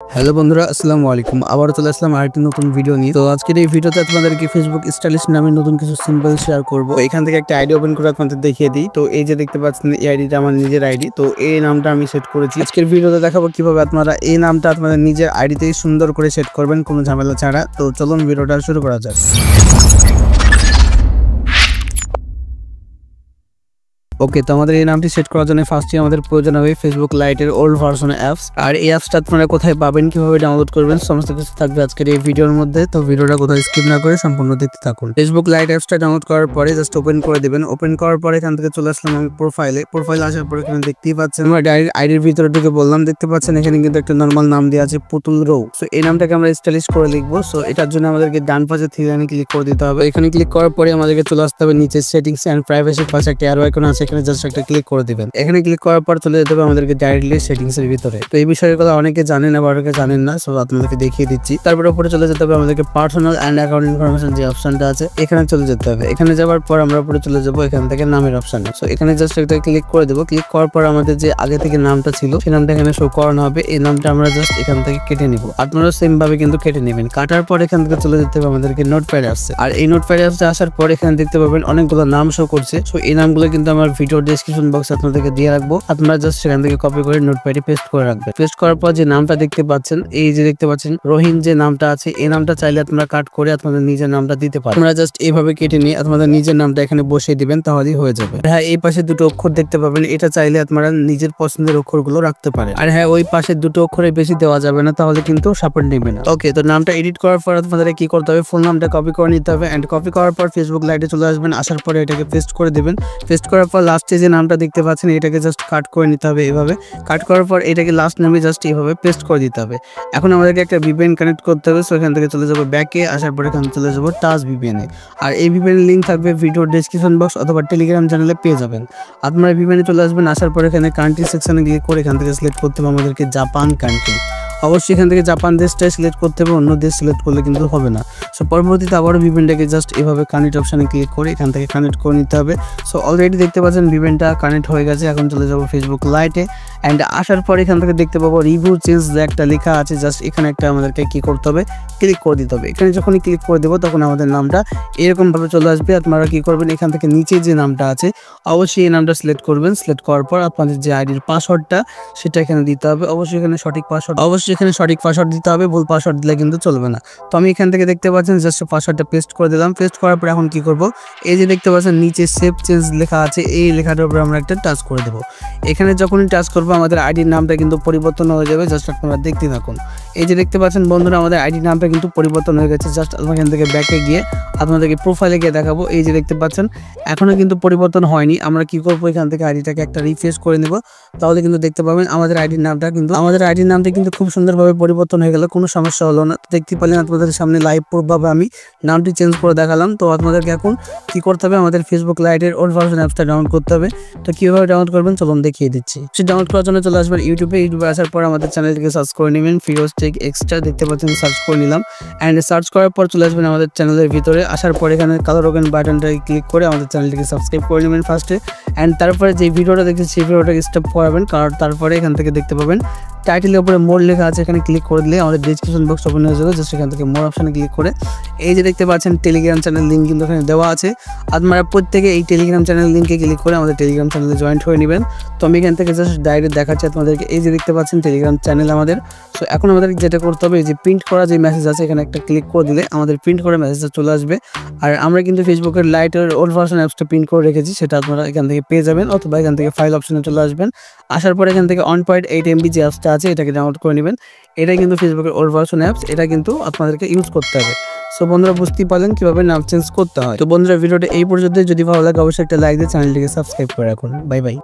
Hello বন্ধুরা, আসসালামু আলাইকুম। আবারও চলে আসলাম আরেকটি নতুন ভিডিও নিয়ে। তো আজকের এই ভিডিওতে আপনাদেরকে ফেসবুক স্টাইলিশ নামে নতুন কিছু সিম্বল শেয়ার করব। এখান থেকে একটা আইডি ওপেন করে আপনাদের দেখিয়ে দিই। তো এই যে দেখতে পাচ্ছেন, এই আইডিটা আমার নিজের আইডি। তো এই নামটা আমি সেট করেছি। আজকের ভিডিওতে দেখাবো কিভাবে আপনারা এই নামটা আপনাদের নিজের আইডিতেই সুন্দর করে সেট করবেন, কোনো ঝামেলা ছাড়া। তো চলুন ভিডিওটা শুরু করা যাক। ওকে, তো আমাদের এই নামটি সেট করার জন্য ফার্স্টে আমাদের প্রয়োজন হবে ফেসবুক লাইটের ওল্ড ভার্সন অ্যাপস। আর এই অ্যাপসটা আপনারা কোথায় পাবেন, কিভাবে ডাউনলোড করবেন, সমস্ত কিছু থাকবে আজকের এই ভিডিওর মধ্যে। তো ভিডিওটা কোথাও স্কিপ না করে সম্পূর্ণ দেখতে থাকুন। ফেসবুক লাইট অ্যাপসটা ডাউনলোড করার পরে জাস্ট ওপেন করে দিবেন। ওপেন করার পরে এখান থেকে চলে আসলাম আমি প্রোফাইলে আসার পরে এখানে দেখতেই পাচ্ছেন আমরা আইডির ভিতরে ঢুকে বললাম, দেখতে পাচ্ছেন এখানে কিন্তু একটা নর্মাল নাম দেওয়া আছে পুতুল রৌ। সো এই নামটাকে আমরা স্টাইলিশ করে লিখবো। সো এটার জন্য আমাদেরকে ডান পাশে থ্রি লাইনে ক্লিক করে দিতে হবে। এখানে ক্লিক করার পরে আমাদেরকে চলে আসতে হবে নিচে সেটিংস এন্ড প্রাইভেসির পাশে একটা অ্যারো আইকন আছে, এখানে জাস্ট একটা ক্লিক করে দিবেন। এখানে ক্লিক করার পর চলে যেতে হবে আমাদেরকে ডাইরেক্টলি সেটিংস এর ভিতরে। তো এই বিষয়ের কথা অনেকে জানেন আবার অনেকে জানেন না, সো আপনাদেরকে দেখিয়ে দিচ্ছি। তারপর উপরে চলে যেতে হবে আমাদেরকে পার্সোনাল এন্ড অ্যাকাউন্ট ইনফরমেশন যে অপশনটা আছে, এখানে চলে যেতে হবে। এখানে যাওয়ার পর আমরা উপরে চলে যাব এখান থেকে নামের অপশনে। সো এখানে জাস্ট একটা ক্লিক করে দেব। ক্লিক করার পর আমাদের যে আগে থেকে নামটা ছিল সেই নামটা এখানে শো করানো হবে। এই নামটা আমরা জাস্ট এখান থেকে কেটে নিব। আপনারা সেম ভাবে কিন্তু কেটে নেবেন। কাটার পর এখান থেকে চলে যেতে হবে আমাদেরকে নোটপ্যাড অ্যাপসে। আর এই নোটপ্যাড অ্যাপসে আসার পর এখানে দেখতে পাবেন অনেকগুলো নাম শো করছে। সো এই নামগুলো কিন্তু আমার ভিডিও ডেসক্রিপশন বক্সে আপনাদেরকে দিয়ে রাখবো। আপনারা জাস্ট সেখান থেকে কপি করে নোটপ্যাডে পেস্ট করে রাখবেন। পেস্ট করার পর যে নামটা দেখতে পাচ্ছেন, এই যে দেখতে পাচ্ছেন রহিন যে নামটা আছে, এই নামটা চাইলে আপনারা কাট করে আপনাদের নিজের নামটা দিতে পারেন। আপনারা জাস্ট এইভাবে কেটে নিয়ে আপনাদের নিজের নামটা এখানে বসিয়ে দিবেন, তাহলেই হয়ে যাবে। হ্যাঁ, এই পাশে দুটো অক্ষর দেখতে পাবেন, এটা চাইলে আপনারা নিজের পছন্দের অক্ষরগুলো রাখতে পারেন। আর হ্যাঁ, ওই পাশে দুটো অক্ষরে বেশি দেওয়া যাবে না, তাহলে কিন্তু সাপোর্ট নেবে না। ওকে, তো নামটা এডিট করার পর আপনাদের কি করতে হবে, ফুল নামটা কপি করে নিতে হবে। এন্ড কপি করার পর ফেসবুক লাইটে চলে আসবেন। আসার পরে এটাকে পেস্ট করে দিবেন। পেস্ট করার পর লাস্টে যে নামটা দেখতে পাচ্ছেন, এটাকে জাস্ট কাট করে নিতে হবে। এভাবে কাট করার পর এটাকে লাস্ট নামে জাস্ট এইভাবে পেস্ট করে দিতে হবে। এখন আমাদেরকে একটা ভিপিএন কানেক্ট করতে হবে। সো এখান থেকে চলে যাব ব্যাকে। আসার পরে এখানে চলে যাব টাচ ভিপিএন এ। আর এই ভিপিএন লিংক থাকবে ভিডিও ডেসক্রিপশন বক্স অথবা টেলিগ্রাম চ্যানেলে পেয়ে যাবেন। আপনারা ভিপিএন এ চলে আসবেন। আসার পরে এখানে কান্ট্রি সেকশনে ক্লিক করে এখান থেকে সিলেক্ট করতে হবে আমাদেরকে জাপান কান্ট্রি। অবশ্যই এখান থেকে জাপান দেশটাই সিলেক্ট করতে হবে, অন্য দেশ সিলেক্ট করলে কিন্তু হবে না। সো পরবর্তীতে আবারও ভিপিএনটাকে জাস্ট এভাবে কানেক্ট অপশানে ক্লিক করে এখান থেকে কানেক্ট করে নিতে হবে। সো অলরেডি দেখতে পাচ্ছেন ভিপিএনটা কানেক্ট হয়ে গেছে। এখন চলে যাব ফেসবুক লাইটে। অ্যান্ড আসার পর এখান থেকে দেখতে পাবো রিভিউ চেঞ্জ যে একটা লেখা আছে, জাস্ট এখানে একটা আমাদেরকে কি করতে হবে, ক্লিক করে দিতে হবে। এখানে যখনই ক্লিক করে দেবো তখন আমাদের নামটা এরকমভাবে চলে আসবে। আপনারা কি করবেন, এখান থেকে নিচে যে নামটা আছে অবশ্যই এই নামটা সিলেক্ট করবেন। সিলেক্ট করার পর আপনাদের যে আইডির পাসওয়ার্ডটা সেটা এখানে দিতে হবে। অবশ্যই এখানে সঠিক পাসওয়ার্ড দিতে হবে, ভুল পাসওয়ার্ড দিলে কিন্তু চলবে না। তো আমি এখান থেকে দেখতে পাচ্ছেন জাস্ট পাসওয়ার্ডটা পেস্ট করে দিলাম। পেস্ট করার পর এখন কি করব, এই যে দেখতে পাচ্ছেন নিচে সেভ চেঞ্জ লেখা আছে, এই লেখাটার উপরে আমরা একটা টাচ করে দেবো। এখানে যখনই টাচ করবো আমাদের আইডির নামটা কিন্তু পরিবর্তন হয়ে যাবে। জাস্ট আপনারা দেখতে থাকুন। এই যে দেখতে পাচ্ছেন বন্ধুরা, আমাদের আইডির নামটা কিন্তু পরিবর্তন হয়ে গেছে। জাস্ট আমরা এখান থেকে ব্যাকে গিয়ে আপনাদেরকে প্রোফাইলে গিয়ে দেখাবো। এই যে দেখতে পাচ্ছেন এখনো কিন্তু পরিবর্তন হয়নি। আমরা কি করবো, এখান থেকে আইডিটাকে একটা রিফ্রেশ করে নেব, তাহলে কিন্তু দেখতে পাবেন আমাদের আইডির নামটা কিন্তু খুব সুন্দরভাবে পরিবর্তন হয়ে গেল, কোনো সমস্যা হলো না। দেখতে পেলেন আপনাদের সামনে লাইভ প্রুফভাবে আমি নামটি চেঞ্জ করে দেখালাম। তো আপনাদেরকে এখন কি করতে হবে, আমাদের ফেসবুক লাইটের ওল্ড ভার্সন অ্যাপসটা ডাউনলোড করতে হবে। তো কিভাবে ডাউনলোড করবেন চলুন দেখিয়ে দিচ্ছি। সে ডাউনলোড করার জন্য চলে আসবেন ইউটিউবে আসার পর আমাদের চ্যানেলটিকে সার্চ করে নেবেন, ফিরোজ টেক এক্সট্রা দেখতে পাচ্ছেন, সার্চ করে নিলাম। অ্যান্ড সার্চ করার পর চলে আসবেন আমাদের চ্যানেলের ভিতরে। আসার পর এখানে কালো রঙের বাটনটাকে ক্লিক করে আমাদের চ্যানেলটিকে সাবস্ক্রাইব করে নেবেন ফার্স্টে। অ্যান্ড তারপরে যে ভিডিওটা দেখছেন সেই ভিডিওটাকে স্টপ করাবেন, কারণ তারপরে এখান থেকে দেখতে পাবেন টাইটেলের উপরে মোর লেখা আছে, এখানে ক্লিক করে দিলে আমাদের ডেসক্রিপশন বক্স ওপেন হয়ে যাবে। জাস্ট এখান থেকে মোর অপশানে ক্লিক করে এই যে দেখতে পাচ্ছেন টেলিগ্রাম চ্যানেল লিঙ্ক কিন্তু এখানে দেওয়া আছে। আপনারা প্রত্যেকে এই টেলিগ্রাম চ্যানেল লিঙ্কে ক্লিক করে আমাদের টেলিগ্রাম চ্যানেলে জয়েন্ট হয়ে নেবেন। তো আমি এখান থেকে জাস্ট ডাইরেক্ট দেখাচ্ছি আপনাদেরকে। এই যে দেখতে পাচ্ছেন টেলিগ্রাম চ্যানেল আমাদের। সো এখন আমাদের যেটা করতে হবে, এই যে প্রিন্ট করা যে মেসেজ আছে এখানে একটা ক্লিক করে দিলে আমাদের প্রিন্ট করা মেসেজটা চলে আসবে। আর আমরা কিন্তু ফেসবুকের লাইটের ওল্ড ভার্সন অ্যাপসটা প্রিন্ট করে রেখেছি, সেটা আপনারা এখান থেকে পেয়ে যাবেন, অথবা এখান থেকে ফাইল অপশনে চলে আসবেন। আসার পরে এখান থেকে 1.8 MB যে অ্যাপসটা আছে এটাকে ডাউনলোড করে নেবেন। এটা কিন্তু ফেসবুকের ওল্ড ভার্সন অ্যাপস, এটা কিন্তু আপনাদেরকে ইউজ করতে হবে। সো বন্ধুরা বুঝতেই পারলেন কিভাবে নাম চেঞ্জ করতে হয়। তো বন্ধুরা ভিডিওটা এই পর্যন্ত, যদি ভালো লাগে অবশ্যই একটা লাইক দিয়ে চ্যানেলটিকে সাবস্ক্রাইব করে রাখুন। Bye bye.